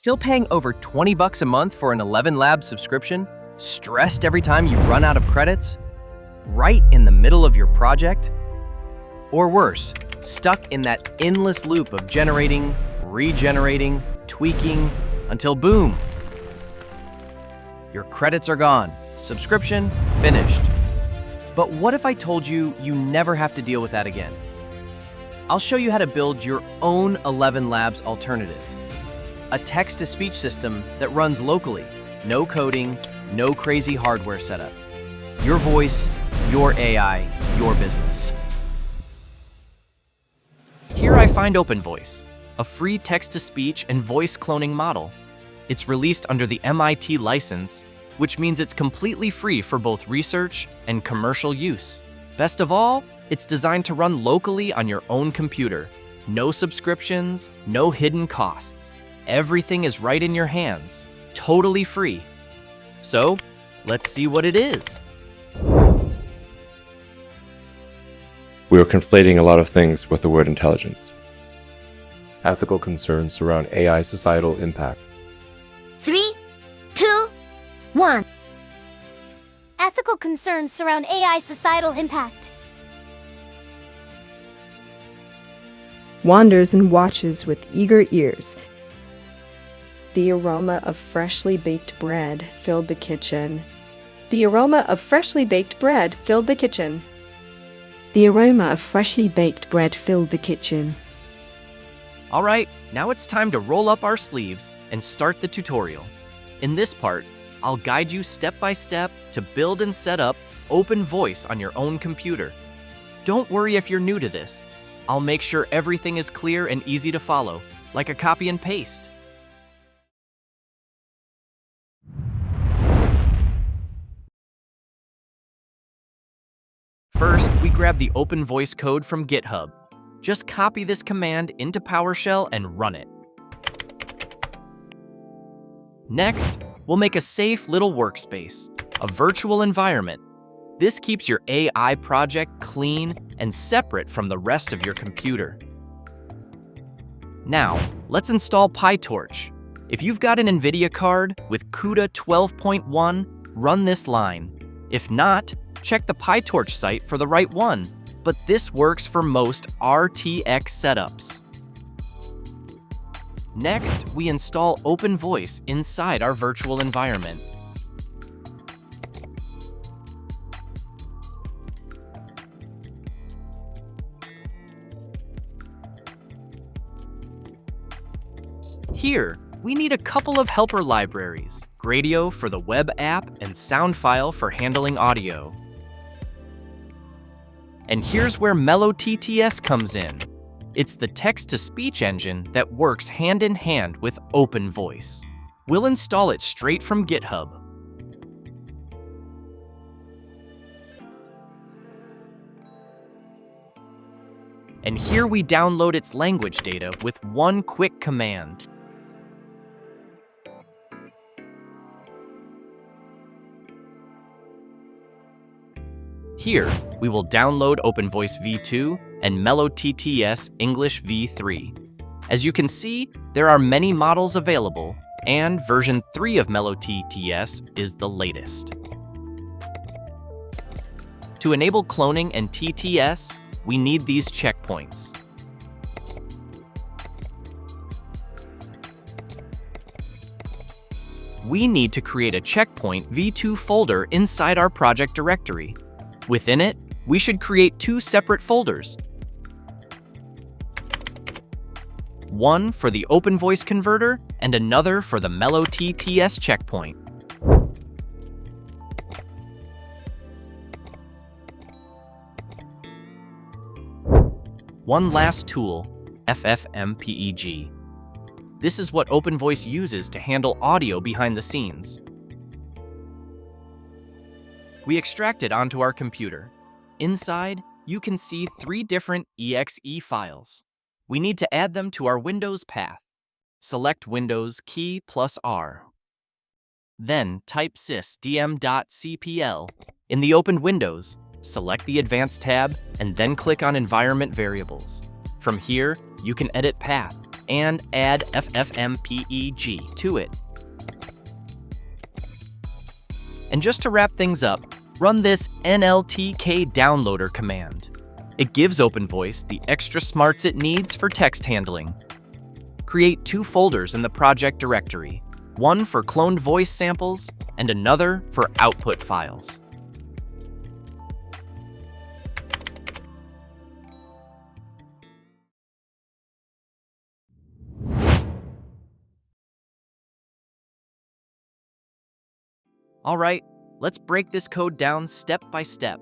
Still paying over 20 bucks a month for an ElevenLabs subscription? Stressed every time you run out of credits? Right in the middle of your project? Or worse, stuck in that endless loop of generating, regenerating, tweaking, until boom, your credits are gone. Subscription finished. But what if I told you you never have to deal with that again? I'll show you how to build your own ElevenLabs alternative. A text-to-speech system that runs locally. No coding, no crazy hardware setup. Your voice, your AI, your business. Here I find OpenVoice, a free text-to-speech and voice cloning model. It's released under the MIT license, which means it's completely free for both research and commercial use. Best of all, it's designed to run locally on your own computer. No subscriptions, no hidden costs. Everything is right in your hands, totally free. So, let's see what it is. We are conflating a lot of things with the word intelligence. Ethical concerns surround AI societal impact. 3, 2, 1. Ethical concerns surround AI societal impact. Wanders and watches with eager ears. The aroma of freshly baked bread filled the kitchen. The aroma of freshly baked bread filled the kitchen. The aroma of freshly baked bread filled the kitchen. All right, now it's time to roll up our sleeves and start the tutorial. In this part, I'll guide you step by step to build and set up OpenVoice on your own computer. Don't worry if you're new to this. I'll make sure everything is clear and easy to follow, like a copy and paste. First, we grab the OpenVoice code from GitHub. Just copy this command into PowerShell and run it. Next, we'll make a safe little workspace, a virtual environment. This keeps your AI project clean and separate from the rest of your computer. Now, let's install PyTorch. If you've got an NVIDIA card with CUDA 12.1, run this line. If not, check the PyTorch site for the right one, but this works for most RTX setups. Next, we install OpenVoice inside our virtual environment. Here, we need a couple of helper libraries, Gradio for the web app and SoundFile for handling audio. And here's where MelloTTS comes in. It's the text-to-speech engine that works hand-in-hand with OpenVoice. We'll install it straight from GitHub. And here we download its language data with one quick command. Here, we will download OpenVoice v2 and MelloTTS English v3. As you can see, there are many models available, and version 3 of MelloTTS is the latest. To enable cloning and TTS, we need these checkpoints. We need to create a checkpoint v2 folder inside our project directory. Within it, we should create two separate folders. One for the OpenVoice converter and another for the MelloTTS checkpoint. One last tool, FFmpeg. This is what OpenVoice uses to handle audio behind the scenes. We extract it onto our computer. Inside, you can see 3 different exe files. We need to add them to our Windows path. Select Windows key plus R. Then type sysdm.cpl. In the opened Windows, select the Advanced tab and then click on Environment Variables. From here, you can edit path, and add FFmpeg to it. And just to wrap things up, run this nltk downloader command. It gives OpenVoice the extra smarts it needs for text handling. Create 2 folders in the project directory, one for cloned voice samples and another for output files. Alright, let's break this code down step by step.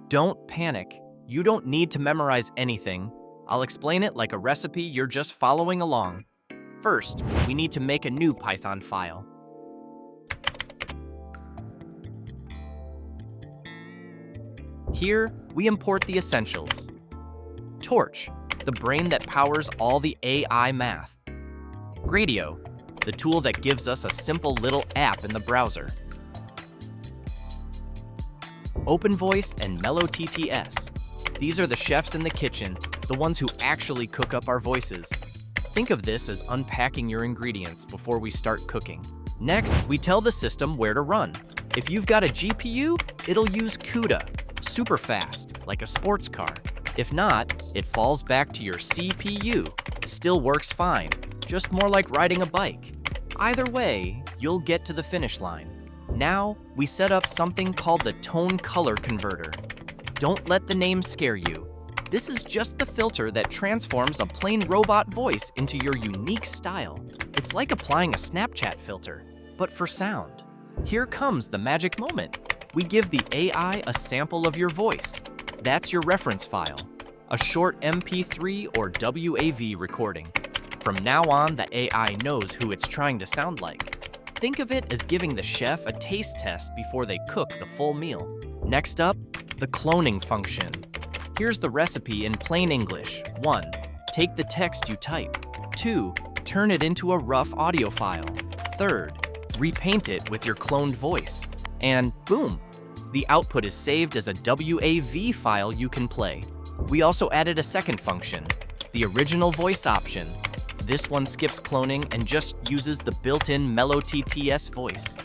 Don't panic. You don't need to memorize anything. I'll explain it like a recipe you're just following along. First, we need to make a new Python file. Here, we import the essentials. Torch, the brain that powers all the AI math. Gradio, the tool that gives us a simple little app in the browser. OpenVoice and MelloTTS. These are the chefs in the kitchen, the ones who actually cook up our voices. Think of this as unpacking your ingredients before we start cooking. Next, we tell the system where to run. If you've got a GPU, it'll use CUDA, super fast, like a sports car. If not, it falls back to your CPU. Still works fine, just more like riding a bike. Either way, you'll get to the finish line. Now, we set up something called the tone color converter. Don't let the name scare you. This is just the filter that transforms a plain robot voice into your unique style. It's like applying a Snapchat filter, but for sound. Here comes the magic moment. We give the AI a sample of your voice. That's your reference file, a short MP3 or WAV recording. From now on, the AI knows who it's trying to sound like. Think of it as giving the chef a taste test before they cook the full meal. Next up, the cloning function. Here's the recipe in plain English. 1. Take the text you type. 2. Turn it into a rough audio file. 3. Repaint it with your cloned voice. And boom! The output is saved as a WAV file you can play. We also added a second function, the original voice option. This one skips cloning and just uses the built-in MelloTTS voice.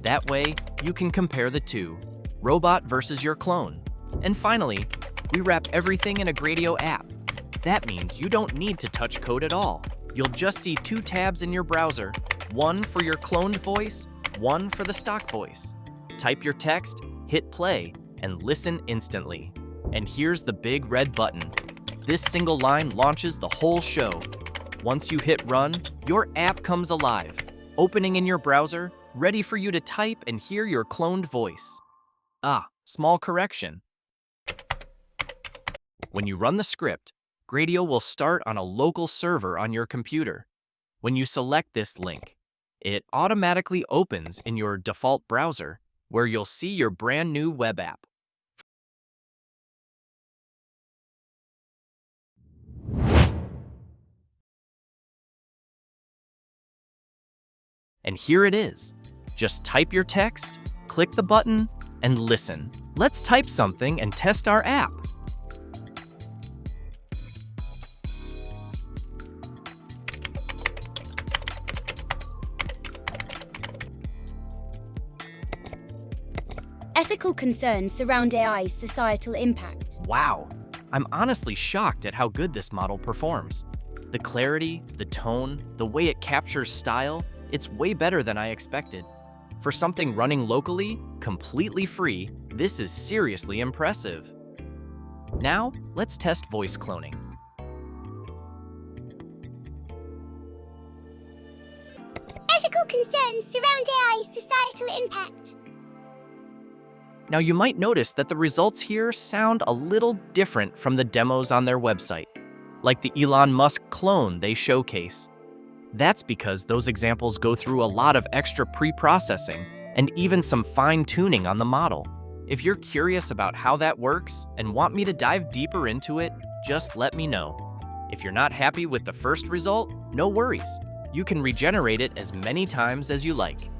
That way, you can compare the two, robot versus your clone. And finally, we wrap everything in a Gradio app. That means you don't need to touch code at all. You'll just see 2 tabs in your browser, one for your cloned voice, one for the stock voice. Type your text, hit play, and listen instantly. And here's the big red button. This single line launches the whole show. Once you hit run, your app comes alive, opening in your browser, ready for you to type and hear your cloned voice. Ah, small correction. When you run the script, Gradio will start on a local server on your computer. When you select this link, it automatically opens in your default browser, where you'll see your brand new web app. And here it is. Just type your text, click the button, and listen. Let's type something and test our app. Ethical concerns surround AI's societal impact. Wow, I'm honestly shocked at how good this model performs. The clarity, the tone, the way it captures style, it's way better than I expected. For something running locally, completely free, this is seriously impressive. Now, let's test voice cloning. Ethical concerns surround AI's societal impact. Now you might notice that the results here sound a little different from the demos on their website, like the Elon Musk clone they showcase. That's because those examples go through a lot of extra pre-processing and even some fine-tuning on the model. If you're curious about how that works and want me to dive deeper into it, just let me know. If you're not happy with the first result, no worries. You can regenerate it as many times as you like.